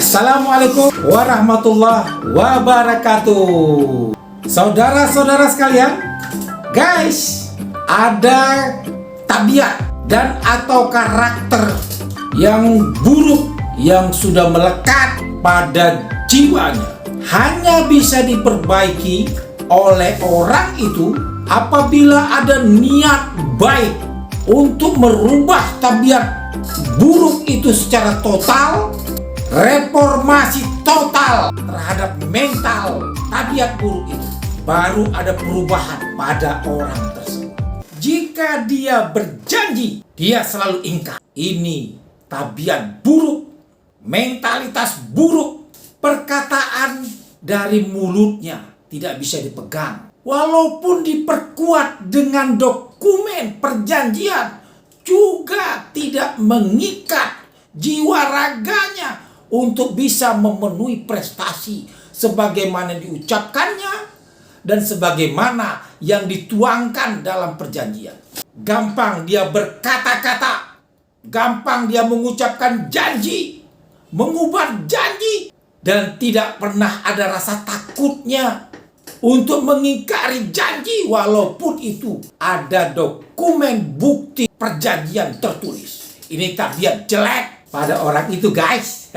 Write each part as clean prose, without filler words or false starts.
Assalamualaikum warahmatullahi wabarakatuh. Saudara-saudara sekalian, guys, ada tabiat dan atau karakter yang buruk yang sudah melekat pada jiwanya, hanya bisa diperbaiki oleh orang itu apabila ada niat baik untuk merubah tabiat buruk itu secara total, reformasi total terhadap mental tabiat buruk itu, baru ada perubahan pada orang tersebut. Jika dia berjanji, dia selalu ingkar. Ini tabiat buruk, mentalitas buruk, perkataan dari mulutnya tidak bisa dipegang. Walaupun diperkuat dengan dokumen perjanjian, juga tidak mengikat jiwa raganya untuk bisa memenuhi prestasi sebagaimana diucapkannya dan sebagaimana yang dituangkan dalam perjanjian. Gampang dia berkata-kata, gampang dia mengucapkan janji, mengubah janji, dan tidak pernah ada rasa takutnya untuk mengingkari janji walaupun itu ada dokumen bukti perjanjian tertulis. Ini tabiat jelek pada orang itu, guys.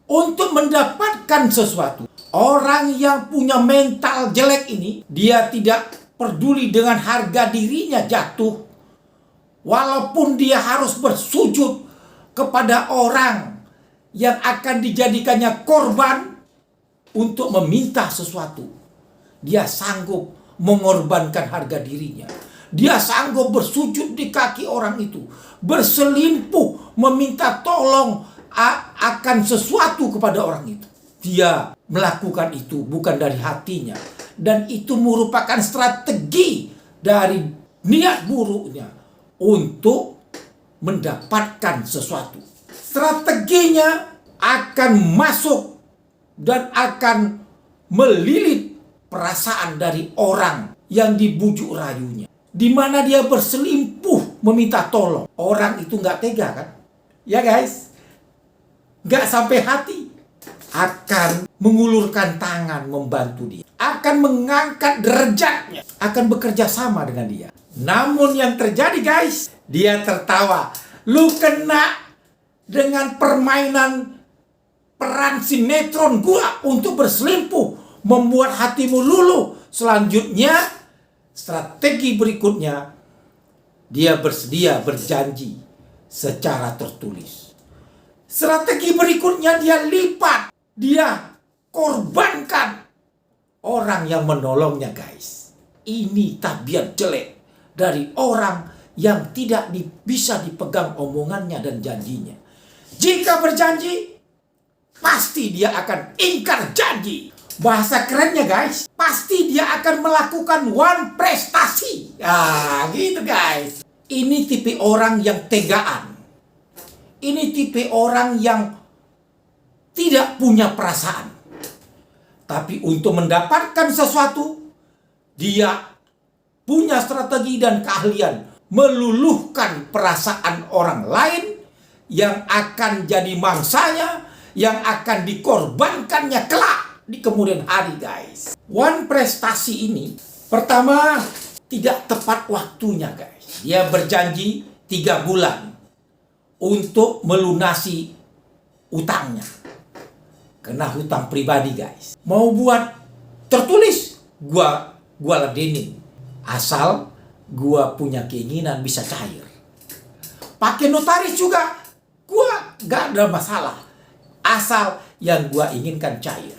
Untuk mendapatkan sesuatu, orang yang punya mental jelek ini, dia tidak peduli dengan harga dirinya jatuh, walaupun dia harus bersujud kepada orang yang akan dijadikannya korban untuk meminta sesuatu. Dia sanggup mengorbankan harga dirinya. Dia sanggup bersujud di kaki orang itu, berselimpuh meminta tolong akan sesuatu kepada orang itu. Dia melakukan itu bukan dari hatinya, dan itu merupakan strategi dari niat buruknya untuk mendapatkan sesuatu. Strateginya akan masuk dan akan melilit perasaan dari orang yang dibujuk rayunya, di mana dia berselimpuh meminta tolong. Orang itu nggak tega, kan? Ya guys, nggak sampai hati, akan mengulurkan tangan membantu dia, akan mengangkat derajatnya, akan bekerja sama dengan dia. Namun yang terjadi, guys, dia tertawa. Lu kena dengan permainan peran sinetron gua untuk berselimpuh, membuat hatimu luluh. Selanjutnya, strategi berikutnya, dia bersedia berjanji secara tertulis. Strategi berikutnya, dia lipat, dia korbankan orang yang menolongnya, guys. Ini tabiat jelek dari orang yang tidak bisa dipegang omongannya dan janjinya. Jika berjanji, pasti dia akan ingkar janji. Bahasa kerennya, guys, pasti dia akan melakukan one prestasi. Gitu, guys. Ini tipe orang yang tegaan. Ini tipe orang yang tidak punya perasaan. Tapi untuk mendapatkan sesuatu, dia punya strategi dan keahlian meluluhkan perasaan orang lain yang akan jadi mangsanya, yang akan dikorbankannya kelak di kemudian hari, guys. One prestasi ini, pertama, tidak tepat waktunya, guys. Dia berjanji 3 bulan untuk melunasi utangnya. Kena hutang pribadi, guys. Mau buat tertulis, gua ladenin. Asal gua punya keinginan bisa cair. Pakai notaris juga, gua gak ada masalah. Asal yang gua inginkan cair.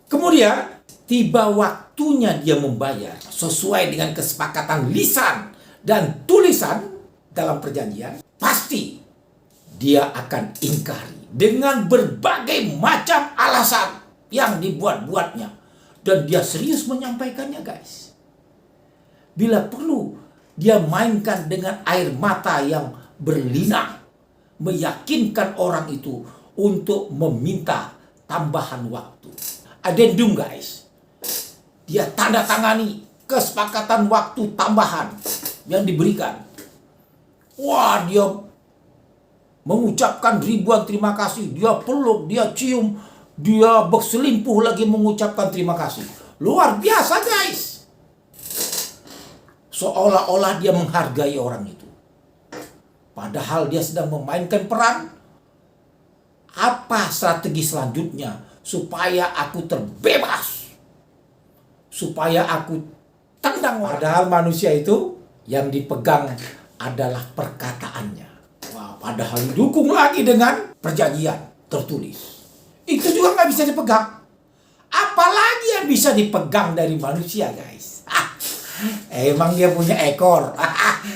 Kemudian, tiba waktunya dia membayar sesuai dengan kesepakatan lisan dan tulisan dalam perjanjian, pasti dia akan ingkari dengan berbagai macam alasan yang dibuat-buatnya. Dan dia serius menyampaikannya, guys. Bila perlu, dia mainkan dengan air mata yang berlinang, meyakinkan orang itu untuk meminta tambahan waktu. Addendum, guys. Dia tanda tangani kesepakatan waktu tambahan yang diberikan. Wah, dia mengucapkan ribuan terima kasih. Dia peluk, dia cium, dia berselingkuh lagi mengucapkan terima kasih. Luar biasa guys. Seolah-olah dia menghargai orang itu. Padahal dia sedang memainkan peran. Apa strategi selanjutnya supaya aku terbebas? Supaya aku tendang orang. Padahal manusia itu yang dipegang adalah perkataannya. Wah, padahal didukung lagi dengan perjanjian tertulis. Itu juga nggak bisa dipegang. Apalagi yang bisa dipegang dari manusia guys. Emang dia punya ekor.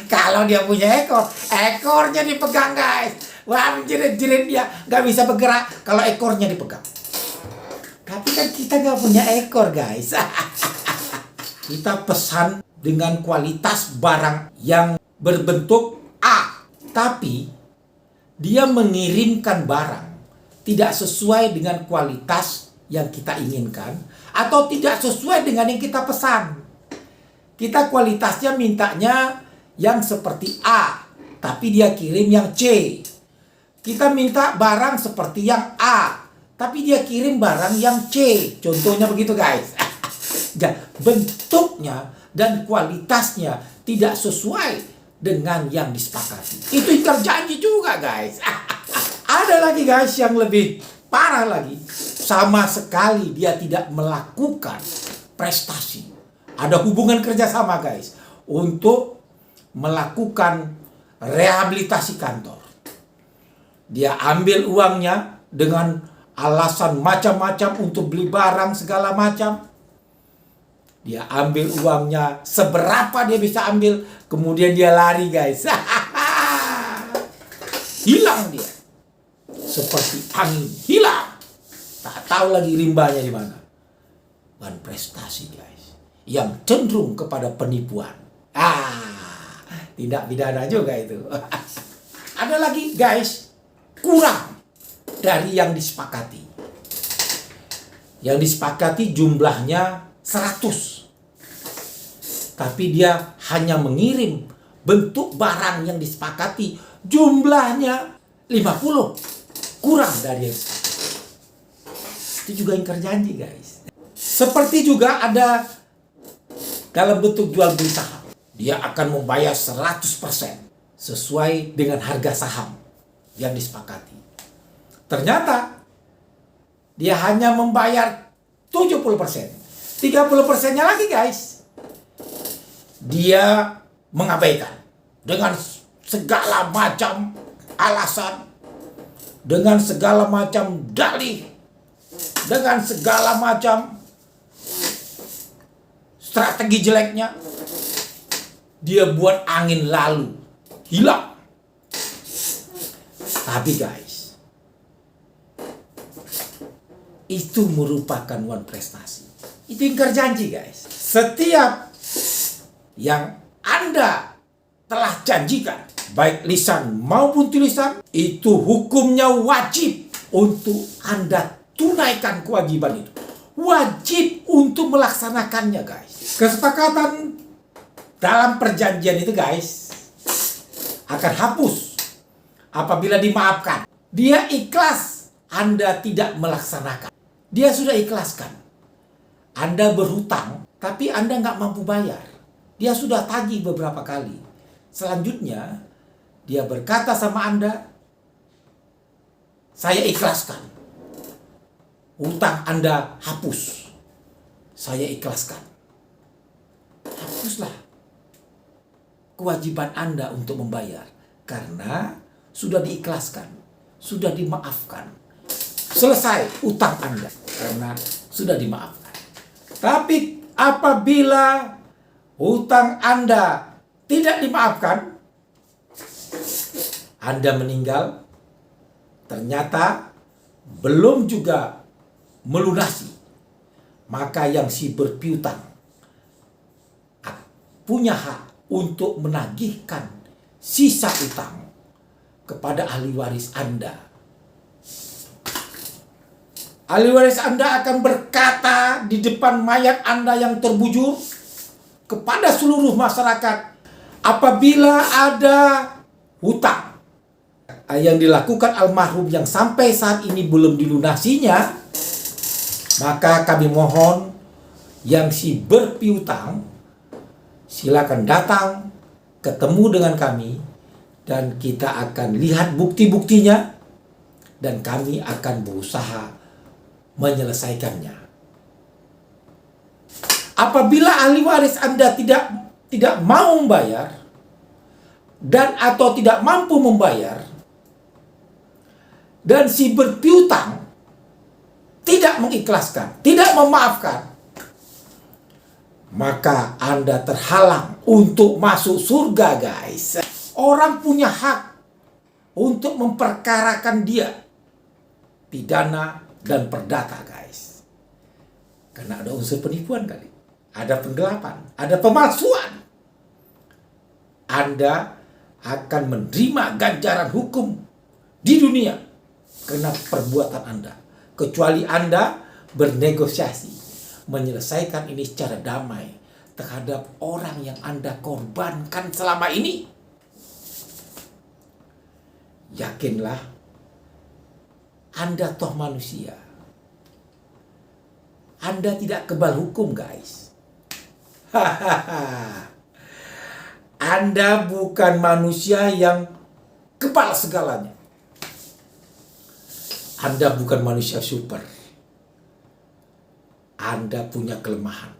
Kalau dia punya ekor, ekornya dipegang guys. Wah, jerit-jerit dia nggak bisa bergerak kalau ekornya dipegang. Tapi kan kita nggak punya ekor guys. Kita pesan dengan kualitas barang yang berbentuk A, tapi dia mengirimkan barang tidak sesuai dengan kualitas yang kita inginkan atau tidak sesuai dengan yang kita pesan. Kita kualitasnya mintanya yang seperti A, tapi dia kirim yang C. Kita minta barang seperti yang A, tapi dia kirim barang yang C. Contohnya begitu guys. Bentuknya dan kualitasnya tidak sesuai dengan yang disepakati. Itu ingkar janji juga guys. Ada lagi guys yang lebih parah lagi. Sama sekali dia tidak melakukan prestasi. Ada hubungan kerjasama guys untuk melakukan rehabilitasi kantor. Dia ambil uangnya dengan alasan macam-macam untuk beli barang segala macam. Dia ambil uangnya seberapa dia bisa ambil, kemudian dia lari guys. Hilang dia. Seperti angin, hilang. Tak tahu lagi rimbanya di mana. Bukan prestasi guys, yang cenderung kepada penipuan. Tindak pidana juga itu. Ada lagi guys, kurang dari yang disepakati. Yang disepakati jumlahnya 100. Tapi dia hanya mengirim bentuk barang yang disepakati jumlahnya 50. Kurang dari yang disepakati. Itu juga ingkar janji guys. Seperti juga ada dalam bentuk jual beli saham. Dia akan membayar 100% sesuai dengan harga saham yang disepakati. Ternyata dia hanya membayar 70%. 30%-nya lagi guys, dia mengabaikan dengan segala macam alasan, dengan segala macam dalih, dengan segala macam strategi jeleknya. Dia buat angin lalu, hilang. Tapi guys, itu merupakan one prestasi. Itu ingkar janji guys. Setiap yang Anda telah janjikan, baik lisan maupun tulisan, itu hukumnya wajib untuk Anda tunaikan kewajiban itu. Wajib untuk melaksanakannya guys. Kesepakatan dalam perjanjian itu guys akan hapus apabila dimaafkan. Dia ikhlas, Anda tidak melaksanakan. Dia sudah ikhlaskan. Anda berhutang, tapi Anda nggak mampu bayar. Dia sudah tagih beberapa kali. Selanjutnya, dia berkata sama Anda, saya ikhlaskan. Hutang Anda hapus. Saya ikhlaskan. Hapuslah kewajiban Anda untuk membayar. Karena sudah diikhlaskan. Sudah dimaafkan. Selesai utang Anda. Karena sudah dimaafkan. Tapi apabila hutang Anda tidak dimaafkan, Anda meninggal, ternyata belum juga melunasi, maka yang si berpiutang punya hak untuk menagihkan sisa utang kepada ahli waris Anda. Ahli waris Anda akan berkata di depan mayat Anda yang terbujur kepada seluruh masyarakat, apabila ada hutang yang dilakukan almarhum yang sampai saat ini belum dilunasinya, maka kami mohon yang si berpiutang silakan datang ketemu dengan kami dan kita akan lihat bukti-buktinya dan kami akan berusaha menyelesaikannya. Apabila ahli waris Anda tidak mau membayar dan atau tidak mampu membayar dan si berpiutang tidak mengikhlaskan, tidak memaafkan, maka Anda terhalang untuk masuk surga, guys. Orang punya hak untuk memperkarakan dia pidana dan perdata, guys. Karena ada unsur penipuan kali, ada penggelapan, ada pemalsuan. Anda akan menerima ganjaran hukum di dunia karena perbuatan Anda, kecuali Anda bernegosiasi menyelesaikan ini secara damai terhadap orang yang Anda korbankan selama ini. Yakinlah, Anda toh manusia. Anda tidak kebal hukum, guys. Anda bukan manusia yang kebal segalanya. Anda bukan manusia super. Anda punya kelemahan.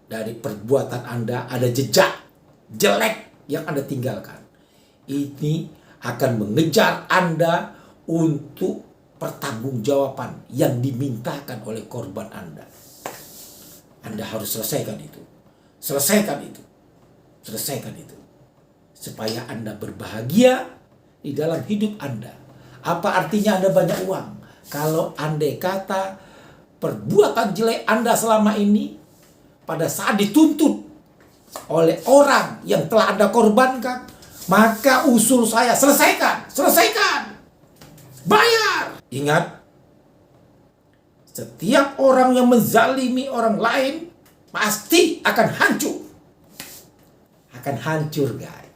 Dari perbuatan Anda ada jejak jelek yang Anda tinggalkan. Ini akan mengejar Anda untuk pertanggungjawaban yang dimintakan oleh korban Anda. Anda harus selesaikan itu. Selesaikan itu. Selesaikan itu. Supaya Anda berbahagia di dalam hidup Anda. Apa artinya Anda banyak uang? Kalau andai kata perbuatan jelek Anda selama ini pada saat dituntut oleh orang yang telah Anda korbankan, maka usul saya selesaikan, bayar. Ingat, setiap orang yang menzalimi orang lain pasti akan hancur. Akan hancur, guys.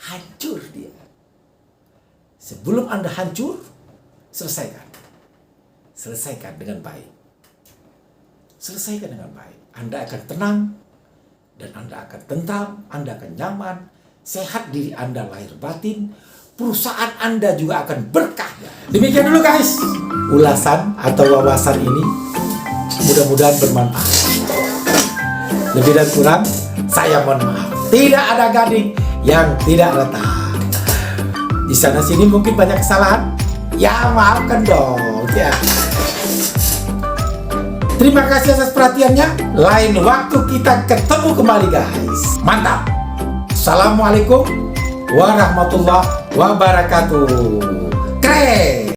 Hancur dia. Sebelum Anda hancur, selesaikan. Selesaikan dengan baik. Selesaikan dengan baik. Anda akan tenang. Dan Anda akan tentram, Anda akan nyaman, sehat diri Anda lahir batin, perusahaan Anda juga akan berkah. Demikian dulu, guys, ulasan atau wawasan ini. Mudah-mudahan bermanfaat. Lebih dan kurang, saya mohon maaf. Tidak ada gading yang tidak retak. Di sana sini mungkin banyak kesalahan. Ya, maafkan dong. Ya. Terima kasih atas perhatiannya. Lain waktu kita ketemu kembali, guys. Mantap. Assalamualaikum warahmatullahi wabarakatuh. Keren.